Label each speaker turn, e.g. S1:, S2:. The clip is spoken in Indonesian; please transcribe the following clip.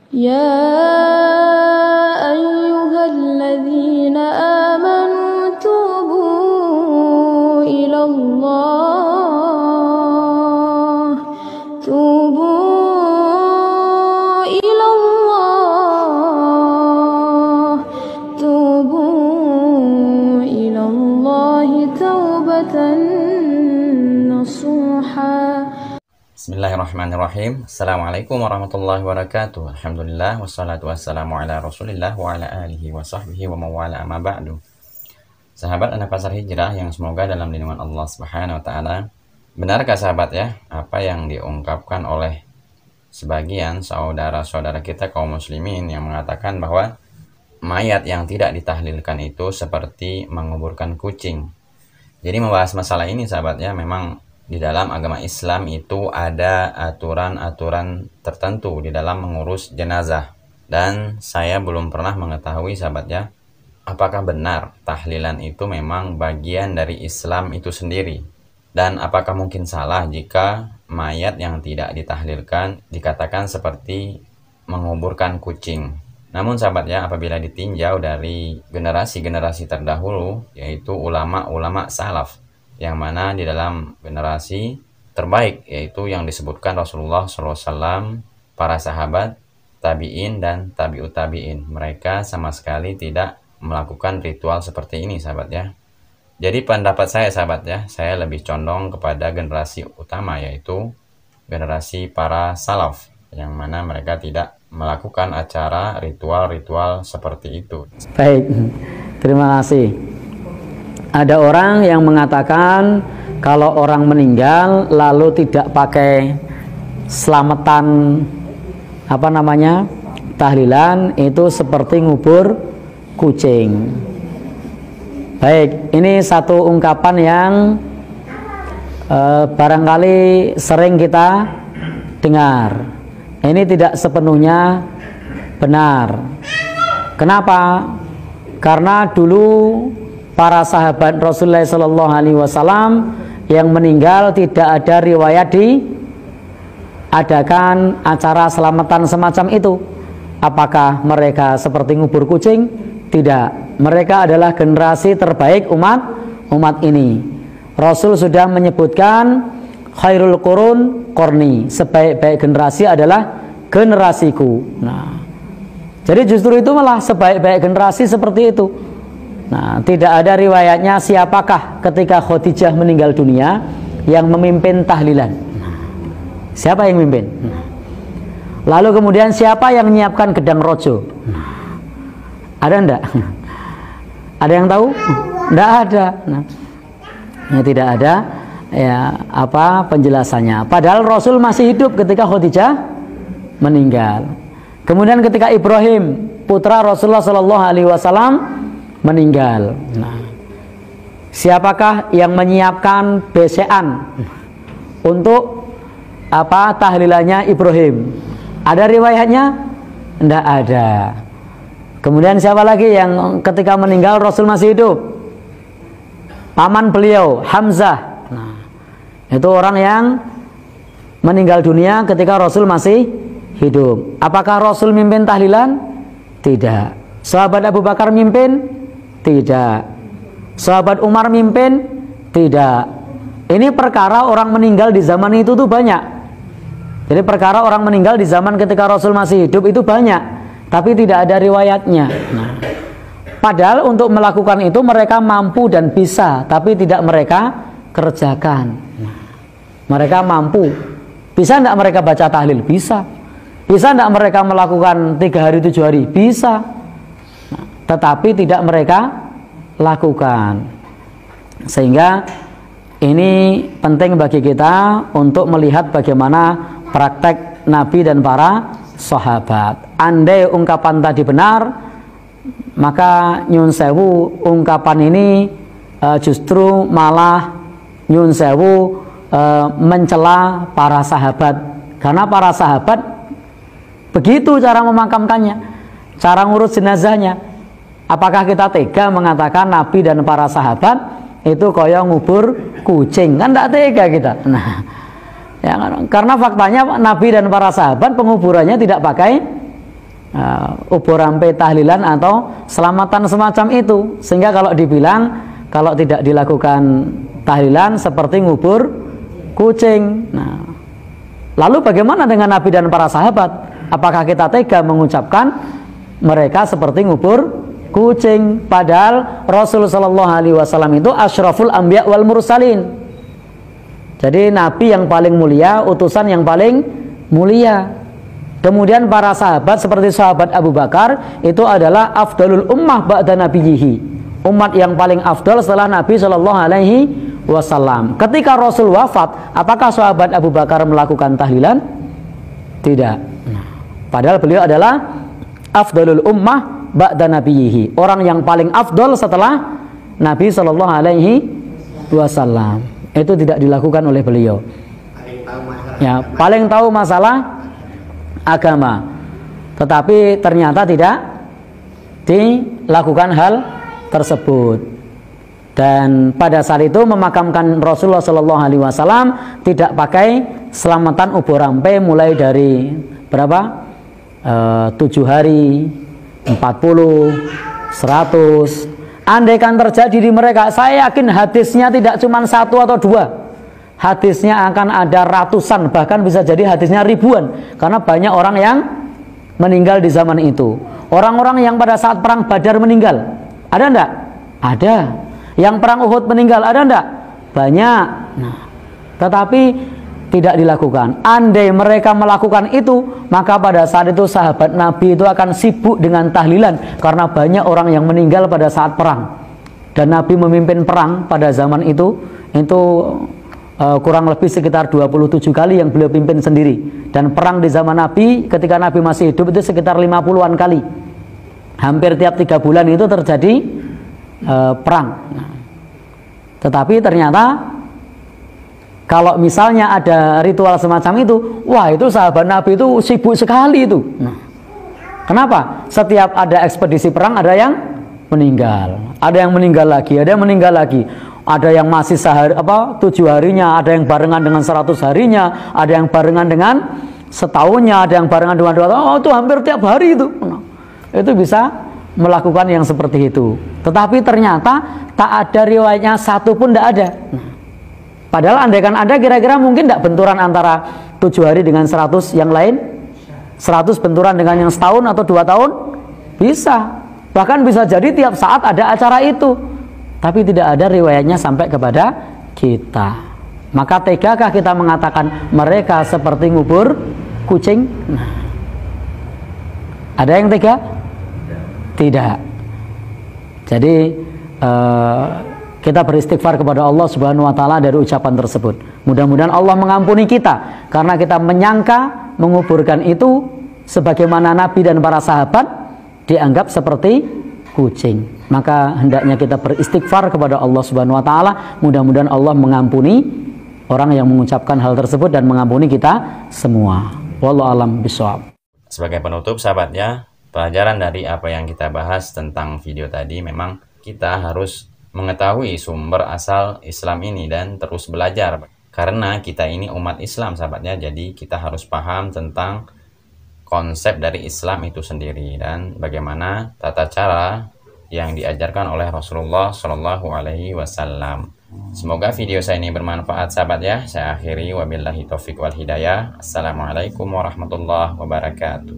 S1: يا أيها الذين آمنوا توبوا إلى الله توبة نصوحا.
S2: Bismillahirrahmanirrahim. Assalamualaikum warahmatullahi wabarakatuh. Alhamdulillah wassalatu wassalamu ala Rasulillah wa ala alihi wa sahbihi wa mawala amma ba'du. Sahabat anak pasar hijrah yang semoga dalam lindungan Allah Subhanahu wa taala. Benarkah sahabat ya apa yang diungkapkan oleh sebagian saudara-saudara kita kaum muslimin yang mengatakan bahwa mayat yang tidak ditahlilkan itu seperti menguburkan kucing. Jadi membahas masalah ini sahabat ya, memang di dalam agama Islam itu ada aturan-aturan tertentu di dalam mengurus jenazah. Dan saya belum pernah mengetahui sahabat ya, apakah benar tahlilan itu memang bagian dari Islam itu sendiri. Dan apakah mungkin salah jika mayat yang tidak ditahlilkan dikatakan seperti menguburkan kucing. Namun sahabat ya, apabila ditinjau dari generasi-generasi terdahulu, yaitu ulama-ulama salaf, yang mana di dalam generasi terbaik yaitu yang disebutkan Rasulullah SAW, para sahabat, tabi'in dan tabi'ut tabi'in. Mereka sama sekali tidak melakukan ritual seperti ini sahabat ya. Jadi pendapat saya sahabat ya, saya lebih condong kepada generasi utama yaitu generasi para salaf, yang mana mereka tidak melakukan acara ritual-ritual seperti itu.
S3: Baik, terima kasih. Ada orang yang mengatakan kalau orang meninggal lalu tidak pakai selamatan tahlilan itu seperti ngubur kucing. Baik, ini satu ungkapan yang barangkali sering kita dengar. Ini tidak sepenuhnya benar. Kenapa? Karena dulu para sahabat Rasulullah SAW yang meninggal tidak ada riwayat diadakan acara selamatan semacam itu. Apakah mereka seperti ngubur kucing? Tidak. Mereka adalah generasi terbaik umat ini. Rasul sudah menyebutkan khairul qurun qarni, sebaik-baik generasi adalah generasiku. Nah, jadi justru itu malah sebaik-baik generasi seperti itu. Nah, tidak ada riwayatnya siapakah ketika Khadijah meninggal dunia yang memimpin tahlilan. Siapa yang memimpin? Lalu kemudian siapa yang menyiapkan gedang rojo? Ada enggak? Ada yang tahu? Enggak ada. Nah, ya tidak ada ya apa penjelasannya. Padahal Rasul masih hidup ketika Khadijah meninggal. Kemudian ketika Ibrahim putra Rasulullah SAW meninggal. Nah, siapakah yang menyiapkan besean untuk tahlilannya Ibrahim? Ada riwayatnya? Tidak ada. Kemudian siapa lagi yang ketika meninggal Rasul masih hidup? Paman beliau Hamzah. Nah, itu orang yang meninggal dunia ketika Rasul masih hidup. Apakah Rasul mimpin tahlilan? Tidak. Sahabat Abu Bakar mimpin? Tidak. Sahabat Umar mimpin? Tidak. Ini perkara orang meninggal di zaman itu tuh banyak. Jadi perkara orang meninggal di zaman ketika Rasul masih hidup itu banyak, tapi tidak ada riwayatnya. Nah, padahal untuk melakukan itu mereka mampu dan bisa, tapi tidak mereka kerjakan. Nah, mereka mampu. Bisa tidak mereka baca tahlil? Bisa. Bisa tidak mereka melakukan 3 hari 7 hari? Bisa. Tetapi tidak mereka lakukan. Sehingga ini penting bagi kita untuk melihat bagaimana praktek Nabi dan para sahabat. Andai ungkapan tadi benar, maka nyun sewu ungkapan ini justru malah nyun sewu mencela para sahabat. Karena para sahabat begitu cara memakamkannya, cara ngurus jenazahnya. Apakah kita tega mengatakan Nabi dan para sahabat itu koyong ngubur kucing? Kan tidak tega kita. Nah, ya, karena faktanya Nabi dan para sahabat penguburannya tidak pakai ubur rampe tahlilan atau selamatan semacam itu, sehingga kalau dibilang kalau tidak dilakukan tahlilan seperti ngubur kucing. Nah, lalu bagaimana dengan Nabi dan para sahabat? Apakah kita tega mengucapkan mereka seperti ngubur kucing? Padahal Rasulullah SAW itu asyraful anbiya wal mursalin. Jadi Nabi yang paling mulia, utusan yang paling mulia. Kemudian para sahabat seperti sahabat Abu Bakar itu adalah afdalul ummah ba'da nabiyhi, umat yang paling afdal setelah Nabi SAW. Ketika Rasul wafat, apakah sahabat Abu Bakar melakukan tahlilan? Tidak. Padahal beliau adalah afdalul ummah ba'da nabiyhi, orang yang paling afdal setelah Nabi SAW. Itu tidak dilakukan oleh beliau. Ya, paling tahu masalah agama, tetapi ternyata tidak dilakukan hal tersebut. Dan pada saat itu memakamkan Rasulullah SAW tidak pakai selamatan ubur rampe mulai dari berapa? 7 hari, 40, 100. Andaikan terjadi di mereka, saya yakin hadisnya tidak cuma 1 atau 2. Hadisnya akan ada ratusan, bahkan bisa jadi hadisnya ribuan, karena banyak orang yang meninggal di zaman itu. Orang-orang yang pada saat perang Badar meninggal, ada enggak? Ada. Yang perang Uhud meninggal, ada enggak? Banyak. Nah, tetapi tidak dilakukan. Andai mereka melakukan itu, maka pada saat itu sahabat Nabi itu akan sibuk dengan tahlilan, karena banyak orang yang meninggal pada saat perang. Dan Nabi memimpin perang pada zaman itu kurang lebih sekitar 27 kali yang beliau pimpin sendiri. Dan perang di zaman Nabi ketika Nabi masih hidup itu sekitar 50-an kali. Hampir tiap 3 bulan itu terjadi perang. Nah, tetapi ternyata kalau misalnya ada ritual semacam itu, wah itu sahabat Nabi itu sibuk sekali itu. Nah, kenapa? Setiap ada ekspedisi perang ada yang meninggal, ada yang meninggal lagi, ada yang meninggal lagi. Ada yang masih 7 harinya, ada yang barengan dengan 100 harinya, ada yang barengan dengan setahunnya, ada yang barengan dengan 2 tahun. Oh, itu hampir tiap hari itu. Nah, itu bisa melakukan yang seperti itu. Tetapi ternyata tak ada riwayatnya satu pun tidak ada. Nah, padahal andaikan ada, kira-kira mungkin tidak benturan antara 7 hari dengan 100 yang lain? 100 benturan dengan yang setahun atau 2 tahun? Bisa. Bahkan bisa jadi tiap saat ada acara itu. Tapi tidak ada riwayatnya sampai kepada kita. Maka tegakah kita mengatakan mereka seperti ngubur kucing? Nah, ada yang tega? Tidak. Jadi kita beristighfar kepada Allah Subhanahu wa taala dari ucapan tersebut. Mudah-mudahan Allah mengampuni kita karena kita menyangka menguburkan itu sebagaimana Nabi dan para sahabat dianggap seperti kucing. Maka hendaknya kita beristighfar kepada Allah Subhanahu wa taala. Mudah-mudahan Allah mengampuni orang yang mengucapkan hal tersebut dan mengampuni kita semua. Wallahu alam bishawab.
S2: Sebagai penutup sahabatnya, pelajaran dari apa yang kita bahas tentang video tadi, memang kita harus mengetahui sumber asal Islam ini dan terus belajar. Karena kita ini umat Islam sahabatnya, jadi kita harus paham tentang konsep dari Islam itu sendiri dan bagaimana tata cara yang diajarkan oleh Rasulullah Shallallahu Alaihi Wasallam. Semoga video saya ini bermanfaat sahabat ya. Saya akhiri wabillahi taufiq wal hidayah. Assalamualaikum warahmatullahi wabarakatuh.